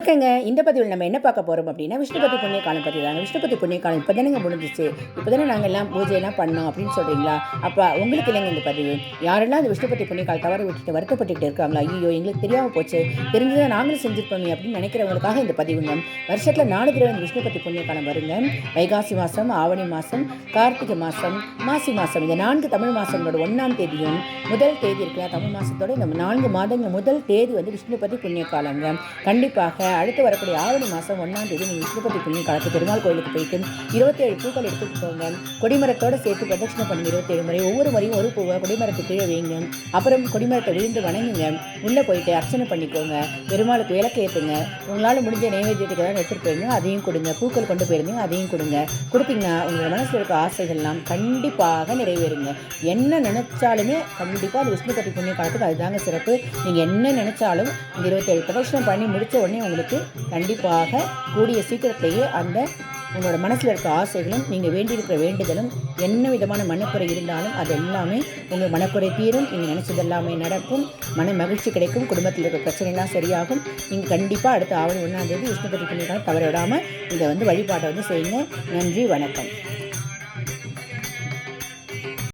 ஓகேங்க, இந்த பதிவில் நம்ம என்ன பார்க்க போகிறோம் அப்படின்னா, விஷ்ணுபதி புண்ணிய காலம் பற்றி தாங்க. விஷ்ணுபதி புண்ணிய காலம் இப்போ தானேங்க முடிஞ்சிச்சு. இப்போ தானே நாங்கள் எல்லாம் பூஜையெல்லாம் பண்ணோம் அப்படின்னு சொல்கிறீங்களா? அப்போ உங்களுக்கு இல்லைங்க இந்த பதிவு. யாரெல்லாம் அந்த விஷ்ணுபதி புண்ணிய காலம் தவற விட்டுட்டு வருத்தப்பட்டுக்கிட்டு இருக்காங்களா? ஐயோ, எங்களுக்கு தெரியாமல் போச்சு, தெரிஞ்சதை நாங்களும் செஞ்சுருப்போமே அப்படின்னு நினைக்கிறவங்களுக்காக இந்த பதிவுங்க. வருஷத்தில் 4 தடவை இந்த விஷ்ணுபதி புண்ணிய காலம் வருங்க. வைகாசி மாதம், ஆவணி மாதம், கார்த்திகை மாதம், மாசி மாதம். இந்த 4 தமிழ் மாதங்களோட 1ஆம் தேதியும் முதல் தேதி இருக்குல்ல, தமிழ் மாதத்தோட இந்த 4 மாதங்கள் முதல் தேதி வந்து விஷ்ணுபதி புண்ணிய காலங்க. கண்டிப்பாக அடுத்து வரக்கூடிய ஆவணி மாதம் 1ஆம் தேதி நீங்கள் விஷ்ணுபதி புண்ணிய காலத்து பெருமாள் கோயிலுக்கு போயிட்டு 27 பூக்கள் எடுத்துட்டு போங்க. கொடிமரத்தோடு சேர்த்து பிரதட்சணை பண்ணி 27 முறை, ஒவ்வொரு முறையும் ஒரு பூவை கொடிமரத்துக்கு கீழே வைங்க. அப்புறம் கொடிமரத்தை விழுந்து வணங்குங்க. உள்ளே போயிட்டு அர்ச்சனை பண்ணிக்கோங்க. பெருமாளுக்கு விளக்கு ஏற்றுங்க. உங்களால் முடிஞ்ச நைவேத்தியத்துக்கு தான் எடுத்துகிட்டு போயிருங்க, அதையும் கொடுங்க. பூக்கள் கொண்டு போயிருந்தீங்க, அதையும் கொடுங்க. கொடுத்தீங்கன்னா உங்களோட மனசில் இருக்க ஆசைகள்லாம் கண்டிப்பாக நிறைவேறுங்க. என்ன நினைச்சாலுமே கண்டிப்பாக அது விஷ்ணுபதி புண்ணிய காலத்துக்கு அதுதாங்க சிறப்பு. நீங்கள் என்ன நினைச்சாலும் இந்த 27 பிரதட்சணை பண்ணி முடித்த உடனே உங்களுக்கு கண்டிப்பாக கூடிய சீக்கிரத்திலேயே அந்த உங்களோட மனசில் இருக்க ஆசைகளும் நீங்கள் வேண்டியிருக்கிற வேண்டுதலும் என்ன விதமான மனக்குறை இருந்தாலும் அது எல்லாமே உங்கள் மனக்குறை தீரும். நீங்கள் நினச்சது எல்லாமே நடக்கும். மன மகிழ்ச்சி கிடைக்கும். குடும்பத்தில் இருக்க பிரச்சனைலாம் சரியாகும். நீங்கள் கண்டிப்பாக அடுத்த ஆவணி 1ஆம் தேதி விஷ்ணுபதி புண்ணிய காலம் தவற விடாமல் இதை வழிபாட்டை செய்யுங்க. நன்றி, வணக்கம்.